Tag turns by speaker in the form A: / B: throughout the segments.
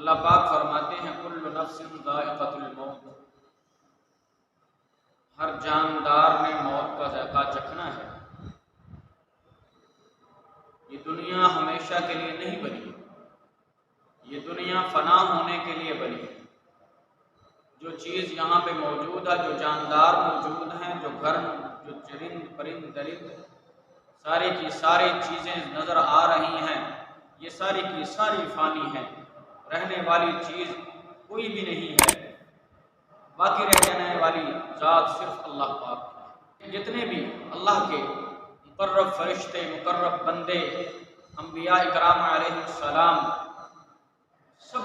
A: اللہ پاک فرماتے ہیں کل نفس ذائقۃ الموت، ہر جاندار نے موت کا ذائقہ چکھنا ہے۔ یہ دنیا ہمیشہ کے لیے نہیں بنی، یہ دنیا فنا ہونے کے لیے بنی ہے۔ جو چیز یہاں پہ موجود ہے، جو جاندار موجود ہیں، جو گھر، جو چرند پرند درند، ساری کی ساری چیزیں نظر آ رہی ہیں، یہ ساری کی ساری فانی ہیں۔ رہنے والی چیز کوئی بھی نہیں ہے، باقی رہ جانے والی ذات صرف اللہ پاک ہے۔ جتنے بھی اللہ کے مقرب فرشتے، مقرب بندے، انبیاء اکرام علیہ السلام، سب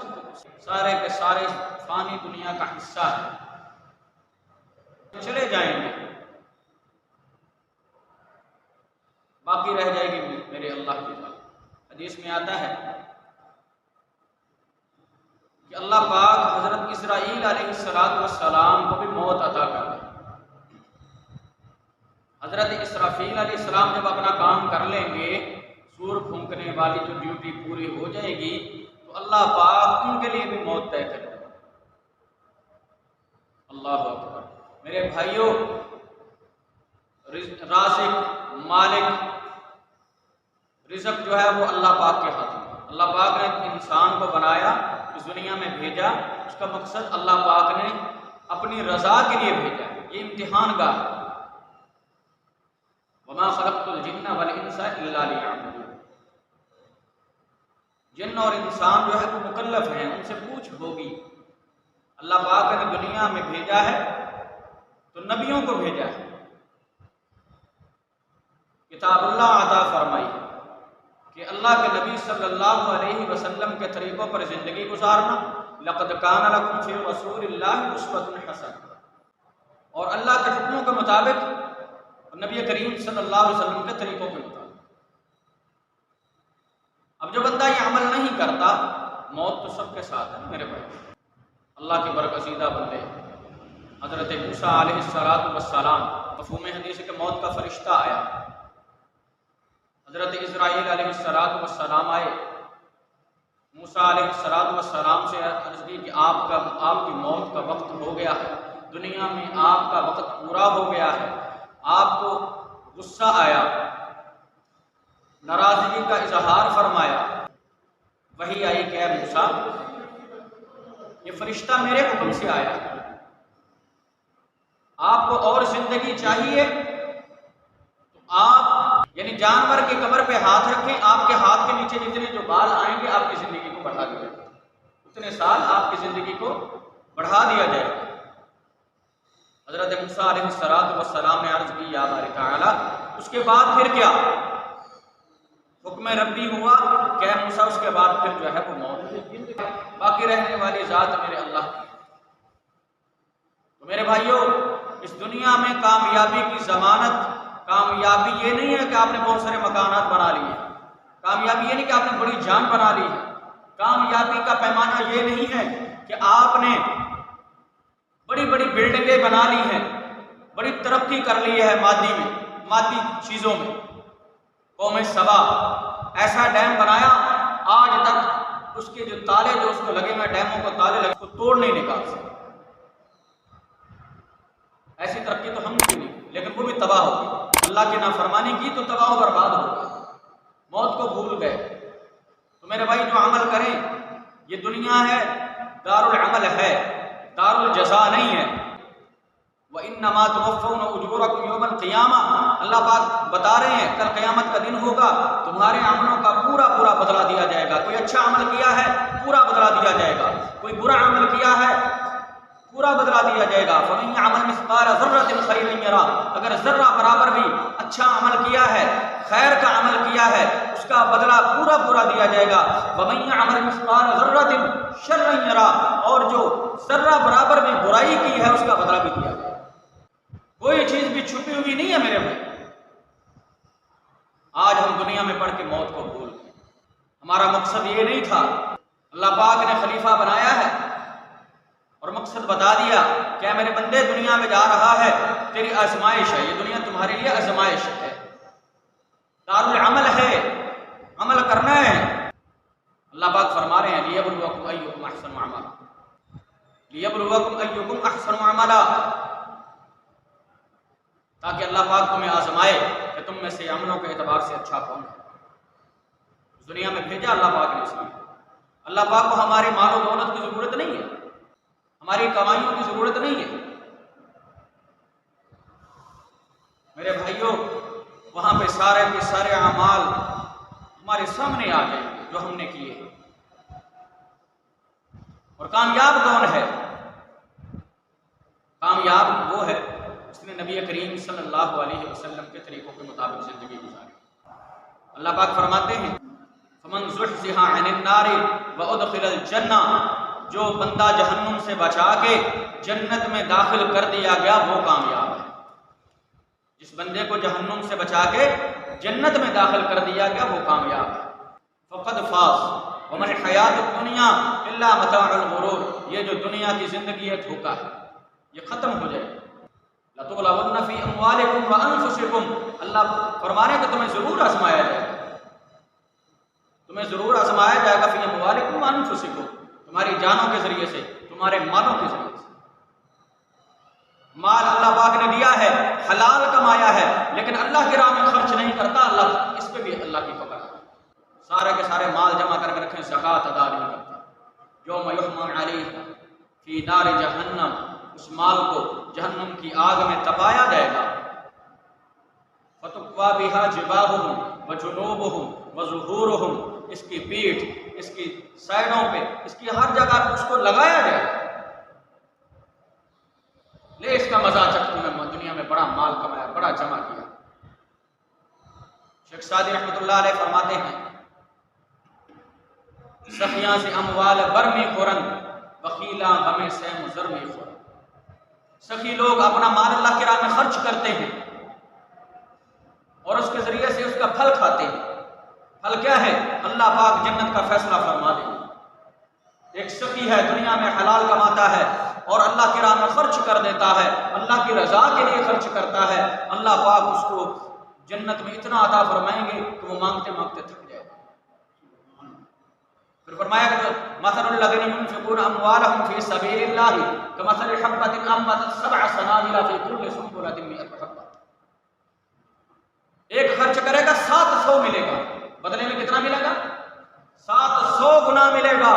A: سارے کے سارے فانی دنیا کا حصہ ہے، چلے جائیں گے، باقی رہ جائے گی میرے اللہ کی ذات۔ حدیث میں آتا ہے کہ اللہ پاک حضرت اسرائیل علیہ السلام کو بھی موت عطا کر دے۔ حضرت اسرافیل علیہ السلام جب اپنا کام کر لیں گے، سور پھونکنے والی جو ڈیوٹی پوری ہو جائے گی، تو اللہ پاک ان کے لیے بھی موت طے کر دے۔ اللہ اکبر۔ میرے بھائیوں، رازق، مالک، رزق جو ہے وہ اللہ پاک کے ہاتھ میں۔ اللہ پاک نے انسان کو بنایا، اس دنیا میں بھیجا، اس کا مقصد اللہ پاک نے اپنی رضا کے لیے بھیجا۔ یہ امتحان گاہ ہے۔ وما خلقت الجن والانس الا لیعبدون۔ جن اور انسان جو ہے وہ مکلف ہیں، ان سے پوچھ ہوگی۔ اللہ پاک نے دنیا میں بھیجا ہے تو نبیوں کو بھیجا ہے، کتاب اللہ عطا فرمائی کہ اللہ کے نبی صلی اللہ علیہ وسلم کے طریقوں پر زندگی گزارنا۔ لقد کان لکم فی رسول اللہ اسوۃ حسنہ، اور اللہ کے حکموں کے مطابق، نبی کریم صلی اللہ علیہ وسلم کے طریقوں کے مطابق۔ اب جو بندہ یہ عمل نہیں کرتا، موت تو سب کے ساتھ ہے میرے بھائی۔ اللہ کے برگزیدہ بندے حضرت موسیٰ علیہ السلام، مفہوم حدیث ہے کہ موت کا فرشتہ آیا، حضرت اسرائیل علیہ السلام آئے، موسیٰ علیہ السلام سے عرض کی کہ آپ کی موت کا وقت ہو گیا ہے، دنیا میں آپ کا وقت پورا ہو گیا ہے۔ آپ کو غصہ آیا، ناراضگی کا اظہار فرمایا، وحی آئی کہ اے موسیٰ، یہ فرشتہ میرے حکم سے آیا، آپ کو اور زندگی چاہیے تو آپ یعنی جانور کی قبر پہ ہاتھ رکھیں، آپ کے ہاتھ کے نیچے جتنے جو بال آئیں گے آپ کی زندگی کو بڑھا دیا جائے گا، اتنے سال آپ کی زندگی کو بڑھا دیا جائے گا۔ حضرت موسیٰ علیہ السلام نے عرض کی یا باری تعالیٰ، اس کے بعد پھر کیا؟ حکم ربی ہوا کہ اے موسیٰ اس کے بعد پھر جو ہے وہ موت، باقی رہنے والی ذات میرے اللہ کی۔ تو میرے بھائیوں، اس دنیا میں کامیابی کی ضمانت، کامیابی یہ نہیں ہے کہ آپ نے بہت سارے مکانات بنا لیے، کامیابی یہ نہیں کہ آپ نے بڑی جان بنا لی ہے، کامیابی کا پیمانہ یہ نہیں ہے کہ آپ نے بڑی بڑی بلڈنگیں بنا لی ہیں، بڑی ترقی کر لی ہے مادی چیزوں میں۔ قوم سبا ایسا ڈیم بنایا، آج تک اس کے جو تالے جو اس کو لگے ہوئے، ڈیموں کو تالے لگے، اس کو توڑ نہیں نکال سکے۔ ایسی ترقی تو ہم نے کی، لیکن وہ بھی تباہ ہو گئی۔ اللہ کی نافرمانی کی تو تباہ و برباد ہو گئی، موت کو بھول گئے۔ تو میرے بھائی، جو عمل کریں، یہ دنیا ہے، دار العمل ہے، دار الجزا نہیں ہے۔ وَإِنَّمَا تُوَفَّوْنَ أُجُورَكُمْ يَوْمَ الْقِيَامَةِ، اللہ پاک بتا رہے ہیں کل قیامت کا دن ہوگا، تمہارے عملوں کا پورا بدلہ دیا جائے گا۔ کوئی اچھا عمل کیا ہے پورا بدلہ دیا جائے گا، کوئی برا عمل کیا ہے پورا بدلہ دیا جائے گا۔ فَمَن يَعْمَلْ مِثْقَالَ ذَرَّةٍ خَيْرًا يَرَهُ، اگر ذرہ برابر بھی اچھا عمل کیا ہے، خیر کا عمل کیا ہے، اس کا بدلہ پورا دیا جائے گا۔ وَمَن يَعْمَلْ مِثْقَالَ ذَرَّةٍ شَرًّا يَرَهُ، اور جو ذرہ برابر بھی برائی کی ہے اس کا بدلہ بھی دیا جائے گا۔ کوئی چیز بھی چھپی ہوئی نہیں ہے میرے بھائی۔ آج ہم دنیا میں پڑھ کے موت کو بھول گئے۔ ہمارا مقصد یہ نہیں تھا، اللہ پاک نے خلیفہ بنایا ہے اور مقصد بتا دیا کہ میرے بندے دنیا میں جا رہا ہے، تیری آزمائش ہے، یہ دنیا تمہارے لیے آزمائش ہے، دار العمل ہے، عمل کرنا ہے۔ اللہ پاک فرما رہے ہیں لیبلوکم ایکم احسن عملا، لیبلوکم ایکم احسن عملا، تاکہ اللہ پاک تمہیں آزمائے کہ تم میں سے عملوں کے اعتبار سے اچھا کون ہے۔ اس دنیا میں بھیجا اللہ پاک نے اس لیے، اللہ پاک کو ہماری مال و دولت کی ضرورت نہیں ہے، ہماری کمائیوں کی ضرورت نہیں ہے۔ میرے بھائیوں، وہاں پہ سارے کے سارے اعمال ہمارے سامنے آ جائیں گے جو ہم نے کیے ہیں۔ اور کامیاب کون ہے؟ کامیاب وہ ہے جس نے نبی کریم صلی اللہ علیہ وسلم کے طریقوں کے مطابق زندگی گزاری۔ اللہ پاک فرماتے ہیں فمن زحزح عن النار وادخل الجنہ، جو بندہ جہنم سے بچا کے جنت میں داخل کر دیا گیا وہ کامیاب ہے۔ جس بندے کو جہنم سے بچا کے جنت میں داخل کر دیا گیا وہ کامیاب ہے۔ فقد فاز وما الحیات الدنیا الا متاع الغرور، یہ جو دنیا کی زندگی ہے دھوکا ہے، یہ ختم ہو جائے گا۔ لتبلون فی اموالکم وانفسکم، اللہ فرما رہے ہیں کہ تمہیں ضرور آزمایا جائے گا، تمہیں ضرور آزمایا جائے گا فی اموالکم وانفسکم، تمہاری جانوں کے ذریعے سے، تمہارے مالوں کے ذریعے سے۔ مال اللہ پاک نے دیا ہے، حلال کمایا ہے، لیکن اللہ کی راہ میں خرچ نہیں کرتا، اللہ اس پہ بھی اللہ کی پکڑ ہے۔ سارے کے سارے مال جمع کر کے رکھیں، زکوٰۃ ادا نہیں کرتا۔ یوم یحمى علیہ فی نار جہنم، اس مال کو جہنم کی آگ میں تپایا جائے گا۔ فتکوی بہا جباہہم وجنوبہم وظہورہم، اس کی پیٹھ، اس کی سائڈوں پہ، اس کی ہر جگہ اس کو لگایا جائے گا۔ لے اس کا مزہ چکھ، تم نے دنیا میں بڑا مال کمایا، بڑا جمع کیا۔ شیخ سعدی رحمۃ اللہ علیہ فرماتے ہیں سخیاں سے اموال برمی خورن بخیلاں غم سے مزرمی خورن، سخی لوگ اپنا مال اللہ کی راہ میں خرچ کرتے ہیں اور اس کے ذریعے سے اس کا پھل کھاتے ہیں۔ پھل کیا ہے؟ اللہ پاک جنت کا فیصلہ فرما دے۔ ایک سخی ہے، دنیا میں حلال کماتا ہے اور اللہ کی راہ میں خرچ کر دیتا ہے، اللہ کی رضا کے لیے خرچ کرتا ہے، اللہ پاک اس کو جنت میں اتنا عطا فرمائیں گے کہ وہ مانگتے مانگتے تھک جائے گا۔ پھر فرمایا کہ مثل الذین ينفقون اموالهم فی سبیل اللہ کمثل حبۃ انبتت سبع سنابل فی کل سنبلۃ مئۃ حبۃ، ایک خرچ کرے گا 700 ملے گا، بدلے میں کتنا ملے گا؟ 700 گنا ملے گا۔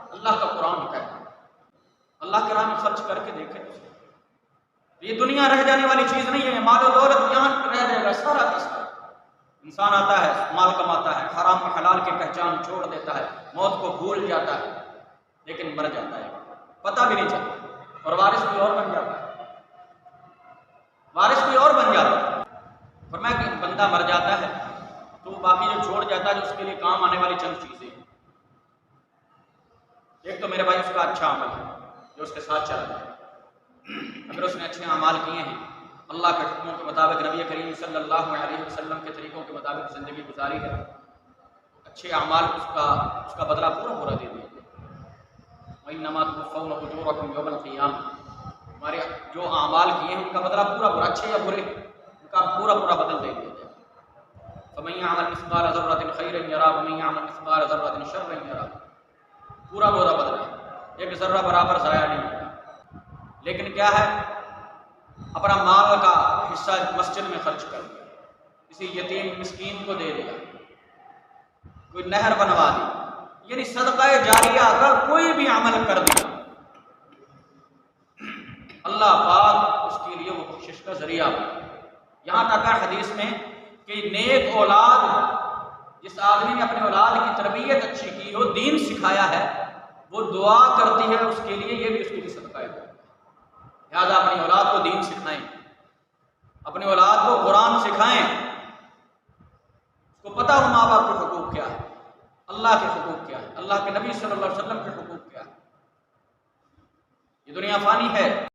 A: اللہ کا قرآن کہتا ہے اللہ کے راہ میں خرچ کر کے دیکھیں، یہ دنیا رہ جانے والی چیز نہیں ہے، مال و دولت یہاں رہ جائے گا سارا کا سارا۔ انسان آتا ہے، مال کماتا ہے، حرام و حلال کی پہچان چھوڑ دیتا ہے، موت کو بھول جاتا ہے، لیکن مر جاتا ہے، پتہ بھی نہیں چلتا، اور وارث کوئی اور بن جاتا ہے، وارث کوئی اور بن جاتا ہے۔ فرمایا کہ بندہ مر جاتا ہے تو باقی جو چھوڑ جاتا ہے جو اس کے لیے کام آنے والی چند چیزیں، ایک تو میرے بھائی اس کا اچھا عمل ہے جو اس کے ساتھ چلا جائے، اگر اس نے اچھے اعمال کیے ہیں، اللہ کے حکموں کے مطابق، نبی کریم صلی اللہ علیہ وسلم کے طریقوں کے مطابق زندگی گزاری ہے، اچھے اعمال اس کا بدلہ پورا پورا دے دیا جائے۔ وَإِنَّمَا تُوَفَّوْنَ أُجُورَكُمْ يَوْمَ الْقِيَامَةِ، ہمارے جو اعمال کیے ہیں ان کا بدلہ پورا پورا، اچھے یا برے، ان کا پورا پورا بدل دے دیا جائے۔ فَمَن يَعْمَلْ مِثْقَالَ ذَرَّةٍ خَيْرًا يَرَهُ وَمَن يَعْمَلْ مِثْقَالَ ذَرَّةٍ شَرًّا يَرَهُ، پورا پورا بدلہ، ایک ذرہ برابر ضائع نہیں ہوگا۔ لیکن کیا ہے؟ اپنا مال کا حصہ مسجد میں خرچ کر دیا، کسی یتیم مسکین کو دے دیا، کوئی نہر بنوا دی، یعنی صدقہ جاریہ اگر کوئی بھی عمل کر دیا، اللہ پاک اس کے لیے وہ بخشش کا ذریعہ بنا۔ یہاں تک ہے حدیث میں کہ نیک اولاد، جس آدمی نے اپنے اولاد کی تربیت اچھی کی ہو، دین سکھایا ہے، وہ دعا کرتی ہے اس کے لیے، یہ بھی اس کے لیے صدقہ ہے۔ لہٰذا اپنی اولاد کو دین سکھائیں، اپنی اولاد کو قرآن سکھائیں، اس کو پتہ ہو ماں باپ کے حقوق کیا ہے، اللہ کے حقوق کیا ہے، اللہ کے نبی صلی اللہ علیہ وسلم کے حقوق کیا ہے۔ یہ دنیا فانی ہے،